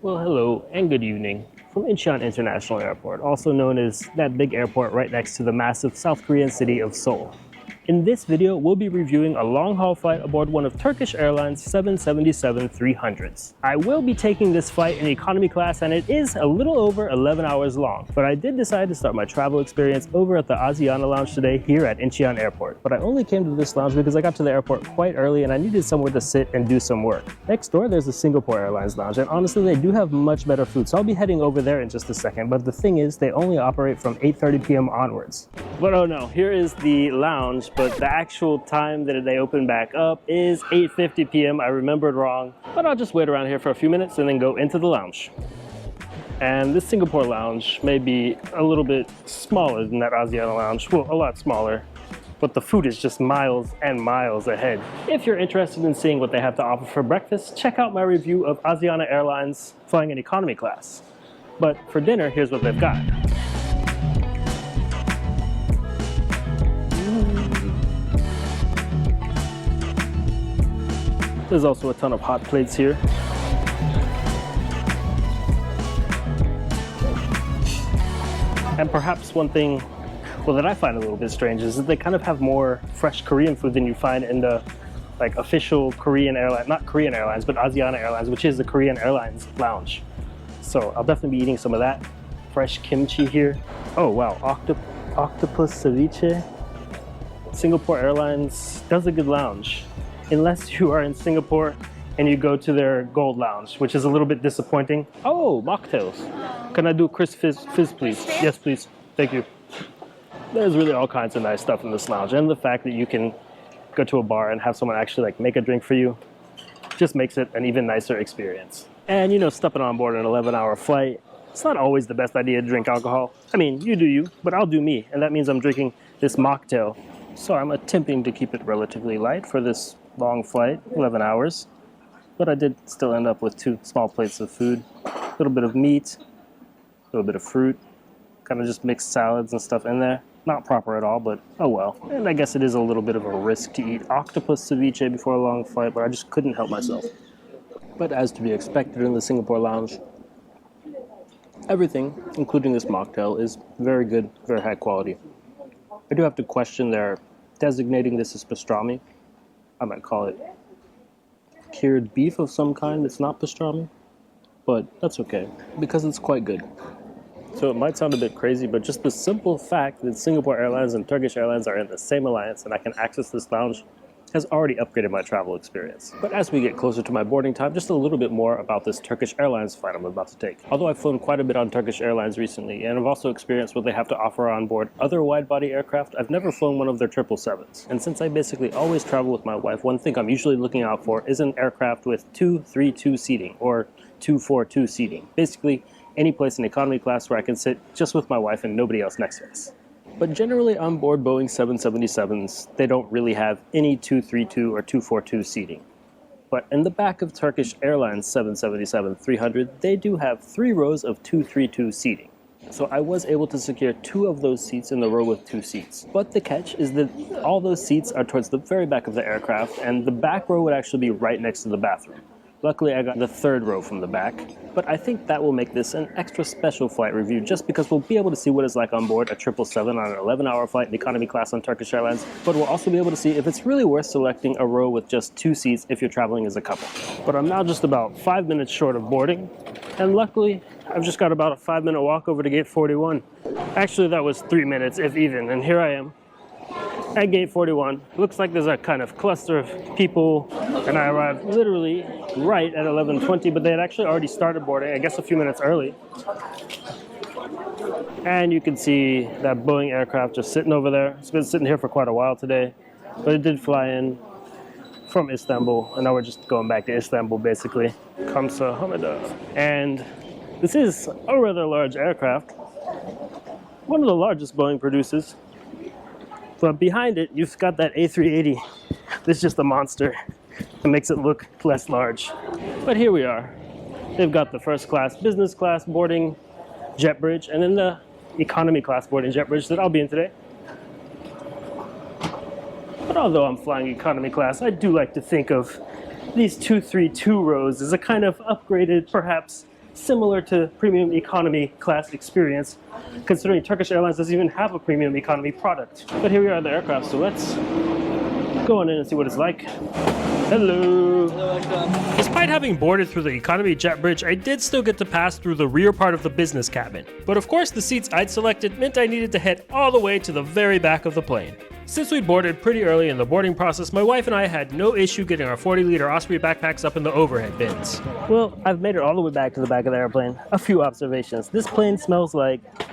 Well, hello and good evening from Incheon International Airport, also known as that big airport right next to the massive South Korean city of Seoul. In this video, we'll be reviewing a long-haul flight aboard one of Turkish Airlines 777-300s. I will be taking this flight in economy class and it is a little over 11 hours long, but I did decide to start my travel experience over at the Asiana Lounge today here at Incheon Airport. But I only came to this lounge because I got to the airport quite early and I needed somewhere to sit and do some work. Next door, there's the Singapore Airlines Lounge, and honestly, they do have much better food, so I'll be heading over there in just a second. But the thing is, they only operate from 8:30 p.m. onwards. But oh no, here is the lounge, but the actual time that they open back up is 8:50 p.m. I remembered wrong, but I'll just wait around here for a few minutes and then go into the lounge. And this Singapore lounge may be a little bit smaller than that Asiana lounge, well, a lot smaller, but the food is just miles and miles ahead. If you're interested in seeing what they have to offer for breakfast, check out my review of Asiana Airlines flying in economy class. But for dinner, here's what they've got. There's also a ton of hot plates here. And perhaps one thing, well, that I find a little bit strange is that they kind of have more fresh Korean food than you find in the official Korean airline, not Korean Airlines, but Asiana Airlines, which is the Korean Airlines lounge. So I'll definitely be eating some of that. Fresh kimchi here. Oh wow, octopus ceviche. Singapore Airlines does a good lounge. Unless you are in Singapore and you go to their gold lounge, which is a little bit disappointing. Oh, mocktails. Can I do Chris Fizz, please? Yes, please. Thank you. There's really all kinds of nice stuff in this lounge, and the fact that you can go to a bar and have someone actually make a drink for you just makes it an even nicer experience. And you know, stepping on board an 11-hour flight, it's not always the best idea to drink alcohol. I mean, you do you, but I'll do me, and that means I'm drinking this mocktail. So I'm attempting to keep it relatively light for this long flight, 11 hours. But I did still end up with 2 small plates of food, a little bit of meat, a little bit of fruit, kind of just mixed salads and stuff in there. Not proper at all, but oh well. And I guess it is a little bit of a risk to eat octopus ceviche before a long flight, but I just couldn't help myself. But as to be expected in the Singapore lounge, everything, including this mocktail, is very good, very high quality. I do have to question their designating this as pastrami. I might call it cured beef of some kind. It's not pastrami, but that's okay because it's quite good. So it might sound a bit crazy, but just the simple fact that Singapore Airlines and Turkish Airlines are in the same alliance and I can access this lounge has already upgraded my travel experience. But as we get closer to my boarding time, just a little bit more about this Turkish Airlines flight I'm about to take. Although I've flown quite a bit on Turkish Airlines recently, and I've also experienced what they have to offer on board other wide-body aircraft, I've never flown one of their 777s. And since I basically always travel with my wife, one thing I'm usually looking out for is an aircraft with 2-3-2 seating, or 2-4-2 seating. Basically, any place in economy class where I can sit just with my wife and nobody else next to us. But generally on board Boeing 777s, they don't really have any 2-3-2 or 2-4-2 seating. But in the back of Turkish Airlines 777-300, they do have 3 rows of 2-3-2 seating. So I was able to secure 2 of those seats in the row with 2 seats. But the catch is that all those seats are towards the very back of the aircraft, and the back row would actually be right next to the bathroom. Luckily, I got the 3rd row from the back, but I think that will make this an extra special flight review just because we'll be able to see what it's like on board a 777 on an 11-hour flight in economy class on Turkish Airlines, but we'll also be able to see if it's really worth selecting a row with just 2 seats if you're traveling as a couple. But I'm now just about 5 minutes short of boarding, and luckily, I've just got about a 5-minute walk over to gate 41. Actually, that was 3 minutes, if even, and here I am at gate 41. Looks like there's a kind of cluster of people, and I arrived literally right at 11:20, but they had actually already started boarding, I guess a few minutes early. And you can see that Boeing aircraft just sitting over there. It's been sitting here for quite a while today, but it did fly in from Istanbul, and now we're just going back to Istanbul basically. Kamsa Hamida. And this is a rather large aircraft, one of the largest Boeing produces. But behind it, you've got that A380. This is just a monster. It makes it look less large. But here we are. They've got the first class, business class boarding jet bridge, and then the economy class boarding jet bridge that I'll be in today. But although I'm flying economy class, I do like to think of these 2-3-2 rows as a kind of upgraded, perhaps, similar to premium economy class experience, considering Turkish Airlines doesn't even have a premium economy product. But here we are at the aircraft, so let's go on in and see what it's like. Hello. Despite having boarded through the economy jet bridge, I did still get to pass through the rear part of the business cabin. But of course, the seats I'd selected meant I needed to head all the way to the very back of the plane. Since we'd boarded pretty early in the boarding process, my wife and I had no issue getting our 40-liter Osprey backpacks up in the overhead bins. Well, I've made it all the way back to the back of the airplane. A few observations. This plane smells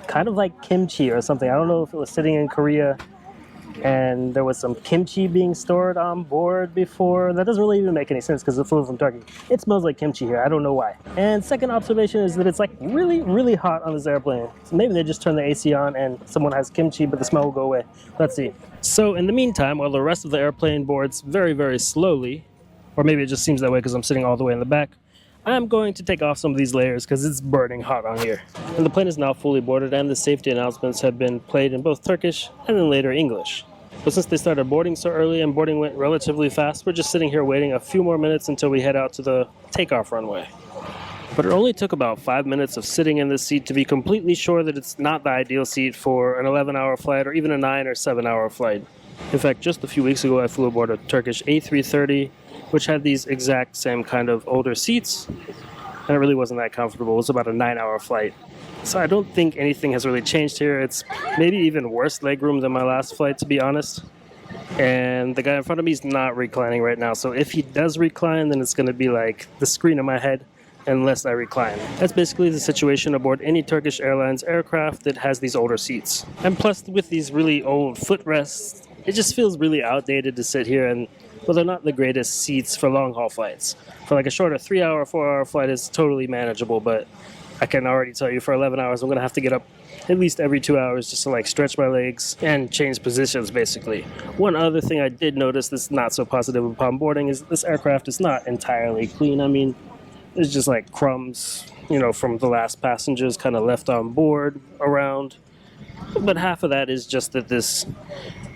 kind of like kimchi or something. I don't know if it was sitting in Korea and there was some kimchi being stored on board before. That doesn't really even make any sense because it flew from Turkey. It smells like kimchi here. I don't know why. And second observation is that it's like really, really hot on this airplane. So maybe they just turn the AC on and someone has kimchi, but the smell will go away. Let's see. So in the meantime, while the rest of the airplane boards very, very slowly, or maybe it just seems that way because I'm sitting all the way in the back, I'm going to take off some of these layers because it's burning hot on here. And the plane is now fully boarded and the safety announcements have been played in both Turkish and then later English. But since they started boarding so early and boarding went relatively fast, we're just sitting here waiting a few more minutes until we head out to the takeoff runway. But it only took about 5 minutes of sitting in this seat to be completely sure that it's not the ideal seat for an 11-hour flight or even a 9 or 7-hour flight. In fact, just a few weeks ago I flew aboard a Turkish A330, which had these exact same kind of older seats, and it really wasn't that comfortable. It was about a 9-hour flight. So I don't think anything has really changed here. It's maybe even worse legroom than my last flight, to be honest. And the guy in front of me is not reclining right now, so if he does recline, then it's going to be like the screen of my head unless I recline. That's basically the situation aboard any Turkish Airlines aircraft that has these older seats. And plus, with these really old footrests, it just feels really outdated to sit here, and well, they're not the greatest seats for long-haul flights. For like a shorter 3-hour, 4-hour flight, it's totally manageable, but I can already tell you for 11 hours, I'm going to have to get up at least every 2 hours just to like stretch my legs and change positions, basically. One other thing I did notice that's not so positive upon boarding is this aircraft is not entirely clean. I mean, there's just like crumbs, from the last passengers kind of left on board around. But half of that is just that this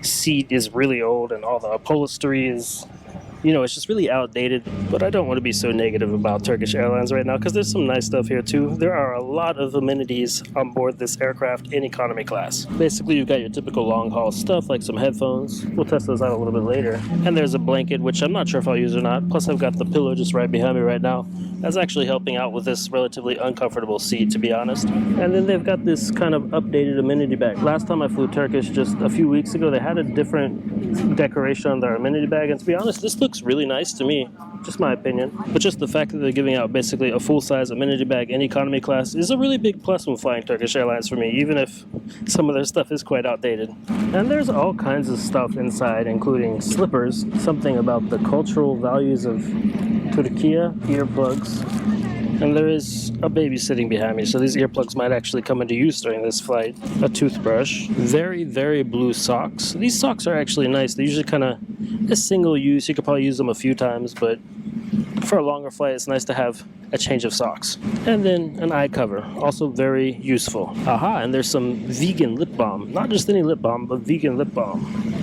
seat is really old and all the upholstery is, it's just really outdated. But I don't want to be so negative about Turkish Airlines right now because there's some nice stuff here too. There are a lot of amenities on board this aircraft in economy class. Basically, you've got your typical long-haul stuff like some headphones. We'll test those out a little bit later. And there's a blanket, which I'm not sure if I'll use or not. Plus, I've got the pillow just right behind me right now. That's actually helping out with this relatively uncomfortable seat, to be honest. And then they've got this kind of updated amenity bag. Last time I flew Turkish, just a few weeks ago, they had a different decoration on their amenity bag. And to be honest, this looks really nice to me. Just my opinion. But just the fact that they're giving out basically a full-size amenity bag in economy class is a really big plus when flying Turkish Airlines for me, even if some of their stuff is quite outdated. And there's all kinds of stuff inside, including slippers, something about the cultural values of Turkey, earplugs, and there is a baby sitting behind me, so these earplugs might actually come into use during this flight. A toothbrush, very, very blue socks. These socks are actually nice. They're usually kind of a single use. You could probably use them a few times, but for a longer flight, it's nice to have a change of socks. And then an eye cover, also very useful. Aha, and there's some vegan lip balm. Not just any lip balm, but vegan lip balm.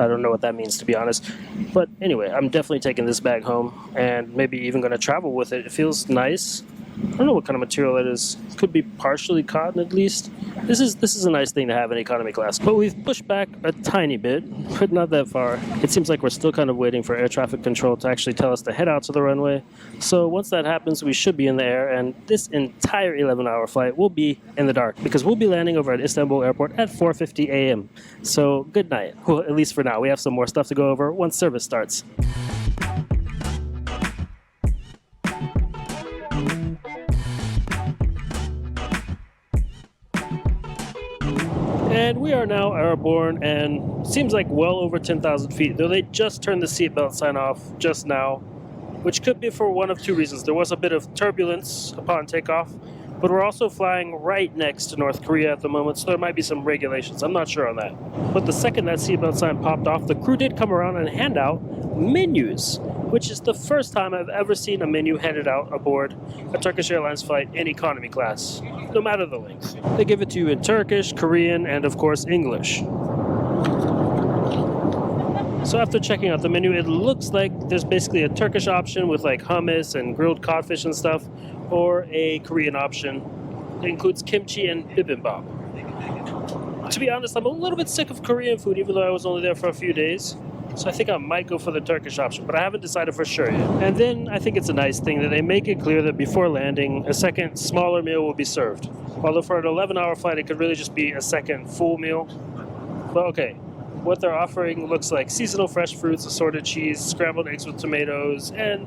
I don't know what that means, to be honest. But anyway, I'm definitely taking this bag home and maybe even going to travel with it. It feels nice. I don't know what kind of material it is. Could be partially cotton at least. This is a nice thing to have in economy class. But we've pushed back a tiny bit, but not that far. It seems like we're still kind of waiting for air traffic control to actually tell us to head out to the runway. So once that happens, we should be in the air, and this entire 11-hour flight will be in the dark because we'll be landing over at Istanbul Airport at 4:50 a.m. So good night. Well, at least for now. We have some more stuff to go over once service starts. And we are now airborne and seems like well over 10,000 feet, though they just turned the seatbelt sign off just now, which could be for one of two reasons. There was a bit of turbulence upon takeoff, but we're also flying right next to North Korea at the moment, so there might be some regulations. I'm not sure on that. But the second that seatbelt sign popped off, the crew did come around and hand out menus, which is the first time I've ever seen a menu handed out aboard a Turkish Airlines flight in economy class, no matter the length. They give it to you in Turkish, Korean, and of course English. So after checking out the menu, it looks like there's basically a Turkish option with like hummus and grilled codfish and stuff, or a Korean option. It includes kimchi and bibimbap. To be honest, I'm a little bit sick of Korean food, even though I was only there for a few days. So I think I might go for the Turkish option, but I haven't decided for sure yet. And then I think it's a nice thing that they make it clear that before landing, a second smaller meal will be served. Although for an 11-hour flight, it could really just be a second full meal. But okay, what they're offering looks like seasonal fresh fruits, assorted cheese, scrambled eggs with tomatoes, and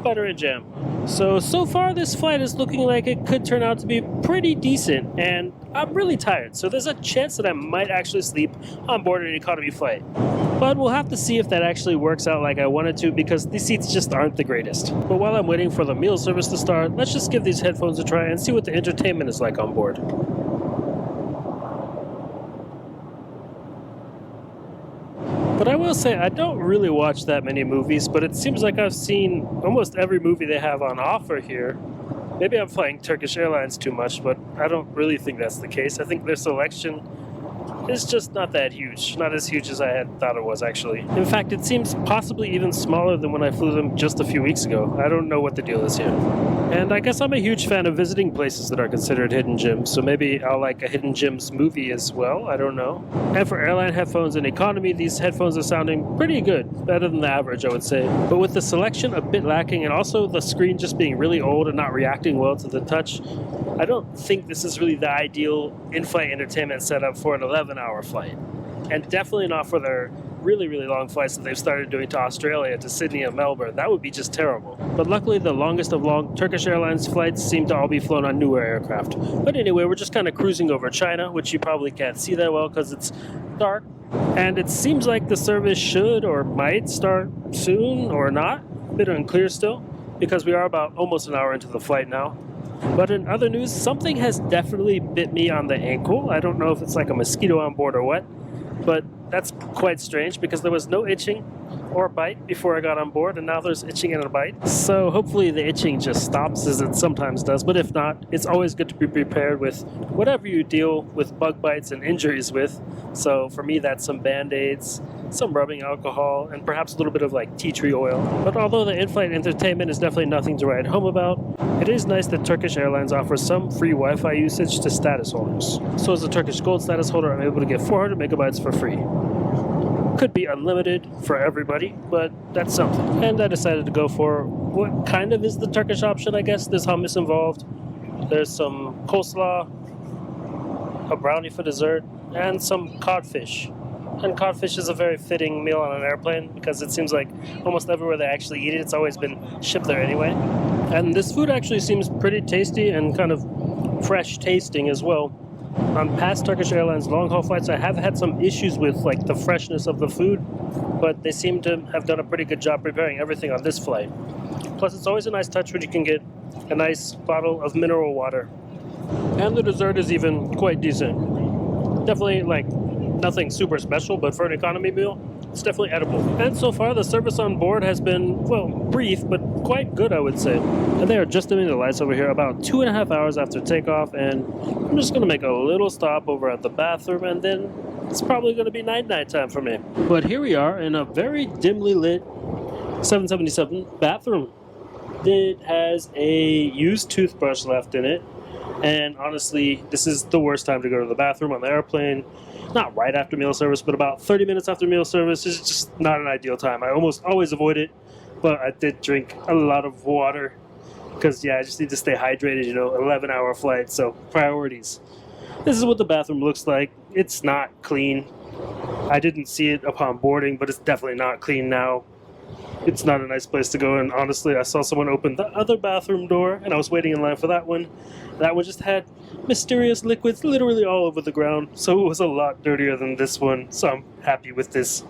butter and jam. So far this flight is looking like it could turn out to be pretty decent, and I'm really tired, so there's a chance that I might actually sleep on board an economy flight. But we'll have to see if that actually works out like I wanted to, because these seats just aren't the greatest. But while I'm waiting for the meal service to start, let's just give these headphones a try and see what the entertainment is like on board. But I will say, I don't really watch that many movies, but it seems like I've seen almost every movie they have on offer here. Maybe I'm flying Turkish Airlines too much, but I don't really think that's the case. I think their selection is just not that huge. Not as huge as I had thought it was, actually. In fact, it seems possibly even smaller than when I flew them just a few weeks ago. I don't know what the deal is here. And I guess I'm a huge fan of visiting places that are considered hidden gems, so maybe I'll like a hidden gems movie as well, I don't know. And for airline headphones in economy, these headphones are sounding pretty good, better than the average, I would say. But with the selection a bit lacking, and also the screen just being really old and not reacting well to the touch, I don't think this is really the ideal in-flight entertainment setup for an 11-hour flight. And definitely not for their really, really long flights that they've started doing to Australia, to Sydney and Melbourne. That would be just terrible. But luckily, the longest of long Turkish Airlines flights seem to all be flown on newer aircraft. But anyway, we're just kind of cruising over China, which you probably can't see that well because it's dark. And it seems like the service should or might start soon or not. A bit unclear still, because we are about almost an hour into the flight now. But in other news, something has definitely bit me on the ankle. I don't know if it's like a mosquito on board or what, but that's quite strange because there was no itching or bite before I got on board, and now there's itching and a bite. So hopefully the itching just stops, as it sometimes does, but if not, it's always good to be prepared with whatever you deal with bug bites and injuries with. So for me, that's some Band-Aids, some rubbing alcohol, and perhaps a little bit of like tea tree oil. But although the in-flight entertainment is definitely nothing to write home about, it is nice that Turkish Airlines offers some free Wi-Fi usage to status holders. So as a Turkish Gold status holder, I'm able to get 400 megabytes for free. Could be unlimited for everybody, but that's something. And I decided to go for what kind of is the Turkish option, I guess. There's hummus involved, there's some coleslaw, a brownie for dessert, and some codfish. And codfish is a very fitting meal on an airplane because it seems like almost everywhere they actually eat it, it's always been shipped there anyway. And this food actually seems pretty tasty and kind of fresh tasting as well. On past Turkish Airlines long-haul flights, I have had some issues with like the freshness of the food, but they seem to have done a pretty good job preparing everything on this flight. Plus, it's always a nice touch when you can get a nice bottle of mineral water. And the dessert is even quite decent. Definitely like nothing super special, but for an economy meal, it's definitely edible. And so far, the service on board has been, well, brief, but quite good, I would say. And they are just dimming the lights over here about 2.5 hours after takeoff, and I'm just going to make a little stop over at the bathroom, and then it's probably going to be night-night time for me. But here we are in a very dimly lit 777 bathroom. It has a used toothbrush left in it, and honestly, this is the worst time to go to the bathroom on the airplane. Not right after meal service, but about 30 minutes after meal service is just not an ideal time. I almost always avoid it, but I did drink a lot of water because, yeah, I just need to stay hydrated, 11-hour flight, so priorities. This is what the bathroom looks like. It's not clean. I didn't see it upon boarding, but it's definitely not clean now. It's not a nice place to go, and honestly, I saw someone open the other bathroom door, and I was waiting in line for that one. That one just had mysterious liquids literally all over the ground, so it was a lot dirtier than this one, so I'm happy with this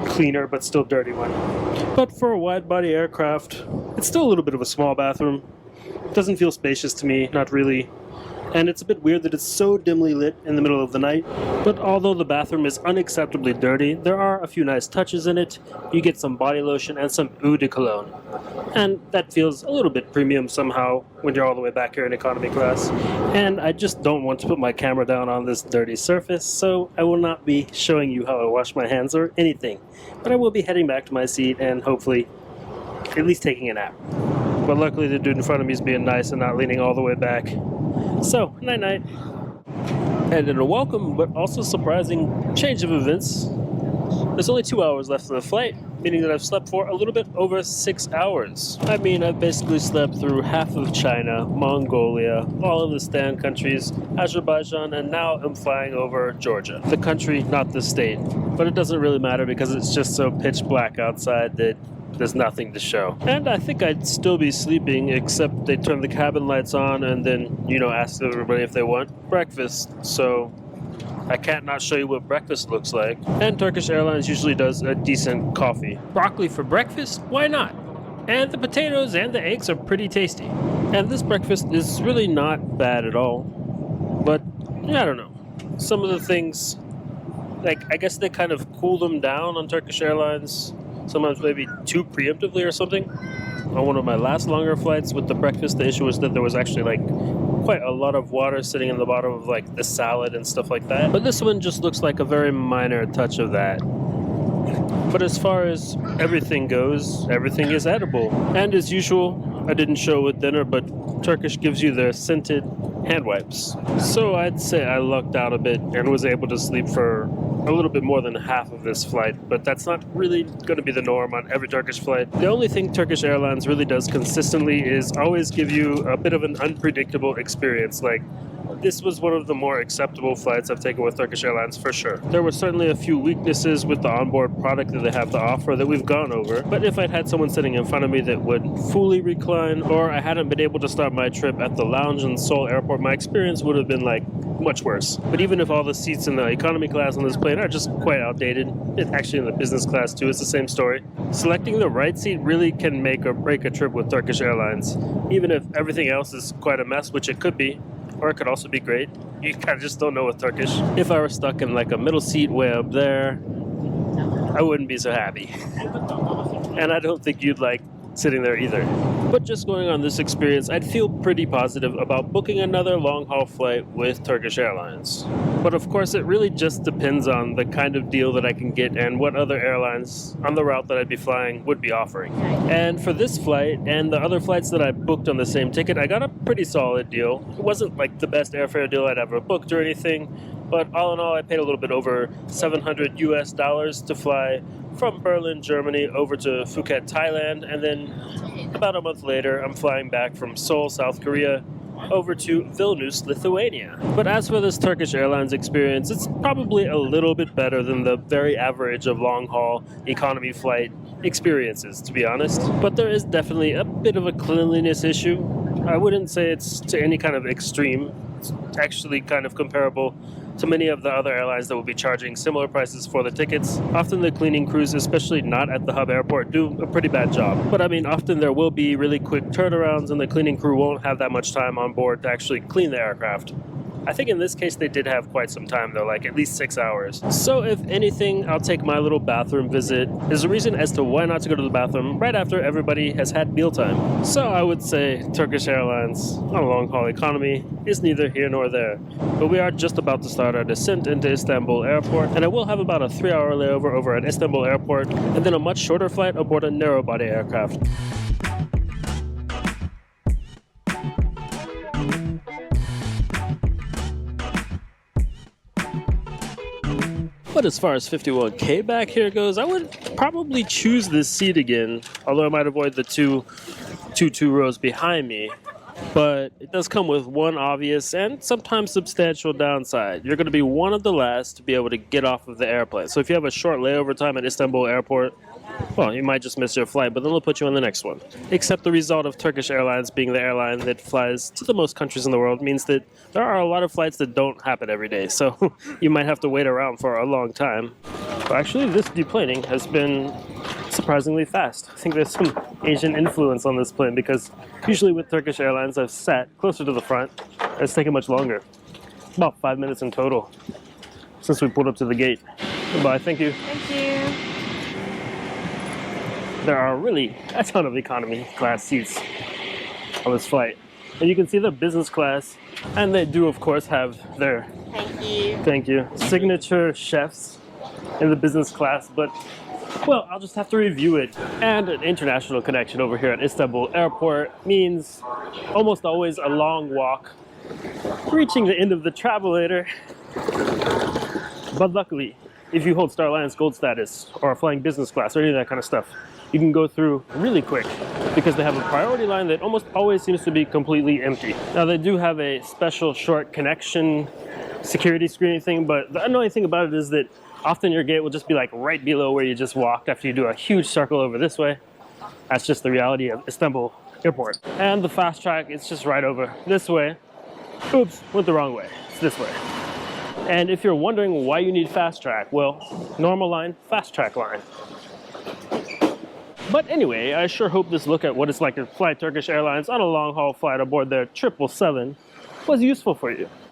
cleaner but still dirty one. But for a wide-body aircraft, it's still a little bit of a small bathroom. It doesn't feel spacious to me, not really. And it's a bit weird that it's so dimly lit in the middle of the night. But although the bathroom is unacceptably dirty, there are a few nice touches in it. You get some body lotion and some eau de cologne. And that feels a little bit premium somehow when you're all the way back here in economy class. And I just don't want to put my camera down on this dirty surface, so I will not be showing you how I wash my hands or anything. But I will be heading back to my seat and hopefully at least taking a nap. But luckily the dude in front of me is being nice and not leaning all the way back. So, night-night. And in a welcome but also surprising change of events, there's only 2 hours left of the flight, meaning that I've slept for a little bit over 6 hours. I mean, I've basically slept through half of China, Mongolia, all of the Stan countries, Azerbaijan, and now I'm flying over Georgia. The country, not the state. But it doesn't really matter because it's just so pitch black outside that there's nothing to show. And I think I'd still be sleeping, except they turn the cabin lights on and then, ask everybody if they want breakfast. So I can't not show you what breakfast looks like. And Turkish Airlines usually does a decent coffee. Broccoli for breakfast? Why not? And the potatoes and the eggs are pretty tasty. And this breakfast is really not bad at all. But, I don't know. Some of the things, I guess they kind of cool them down on Turkish Airlines, sometimes maybe too preemptively or something. On one of my last longer flights with the breakfast, the issue was that there was actually quite a lot of water sitting in the bottom of the salad and stuff like that. But this one just looks like a very minor touch of that. But as far as everything goes, everything is edible. And as usual, I didn't show with dinner, but Turkish gives you their scented hand wipes. So I'd say I lucked out a bit and was able to sleep for a little bit more than half of this flight, but that's not really going to be the norm on every Turkish flight. The only thing Turkish Airlines really does consistently is always give you a bit of an unpredictable experience. This was one of the more acceptable flights I've taken with Turkish Airlines for sure. There were certainly a few weaknesses with the onboard product that they have to offer that we've gone over, but if I'd had someone sitting in front of me that would fully recline, or I hadn't been able to start my trip at the lounge in Seoul Airport, my experience would have been much worse. But even if all the seats in the economy class on this plane are just quite outdated, actually in the business class too, it's the same story. Selecting the right seat really can make or break a trip with Turkish Airlines, even if everything else is quite a mess, which it could be. Or it could also be great. You kind of just don't know with Turkish. If I were stuck in a middle seat way up there, I wouldn't be so happy. And I don't think you'd like sitting there either. But just going on this experience, I'd feel pretty positive about booking another long-haul flight with Turkish Airlines. But of course, it really just depends on the kind of deal that I can get and what other airlines on the route that I'd be flying would be offering. And for this flight and the other flights that I booked on the same ticket, I got a pretty solid deal. It wasn't the best airfare deal I'd ever booked or anything, but all in all, I paid a little bit over $700 to fly from Berlin, Germany, over to Phuket, Thailand, and then about a month later, I'm flying back from Seoul, South Korea, over to Vilnius, Lithuania. But as for this Turkish Airlines experience, it's probably a little bit better than the very average of long-haul economy flight experiences, to be honest. But there is definitely a bit of a cleanliness issue. I wouldn't say it's to any kind of extreme. It's actually kind of comparable to many of the other airlines that will be charging similar prices for the tickets. Often the cleaning crews, especially not at the hub airport, do a pretty bad job. But I mean, often there will be really quick turnarounds and the cleaning crew won't have that much time on board to actually clean the aircraft. I think in this case they did have quite some time though, at least 6 hours. So if anything, I'll take my little bathroom visit as a reason as to why not to go to the bathroom right after everybody has had mealtime. So I would say Turkish Airlines on a long-haul economy is neither here nor there. But we are just about to start our descent into Istanbul Airport, and I will have about a 3-hour layover over at Istanbul Airport, and then a much shorter flight aboard a narrow-body aircraft. But as far as 51K back here goes, I would probably choose this seat again, although I might avoid the two rows behind me. But it does come with one obvious and sometimes substantial downside. You're going to be one of the last to be able to get off of the airplane. So if you have a short layover time at Istanbul Airport, well, you might just miss your flight, but then they'll put you on the next one. Except the result of Turkish Airlines being the airline that flies to the most countries in the world means that there are a lot of flights that don't happen every day, so you might have to wait around for a long time. But actually, this deplaning has been surprisingly fast. I think there's some Asian influence on this plane because usually with Turkish Airlines, I've sat closer to the front. It's taken much longer. About 5 minutes in total since we pulled up to the gate. Goodbye, thank you. Thank you. There are really a ton of economy class seats on this flight. And you can see the business class, and they do of course have their Thank you. signature chefs in the business class, but Well, I'll just have to review it. And an international connection over here at Istanbul Airport means almost always a long walk, reaching the end of the travelator. But luckily, if you hold Star Alliance Gold status or are flying business class or any of that kind of stuff, you can go through really quick because they have a priority line that almost always seems to be completely empty. Now they do have a special short connection security screening thing, but the annoying thing about it is that often your gate will just be like right below where you just walked after you do a huge circle over this way. That's just the reality of Istanbul Airport. And the fast track, it's just right over this way. Oops, went the wrong way. It's this way. And if you're wondering why you need fast track, well, normal line, fast track line. But anyway, I sure hope this look at what it's like to fly Turkish Airlines on a long-haul flight aboard their 777 was useful for you.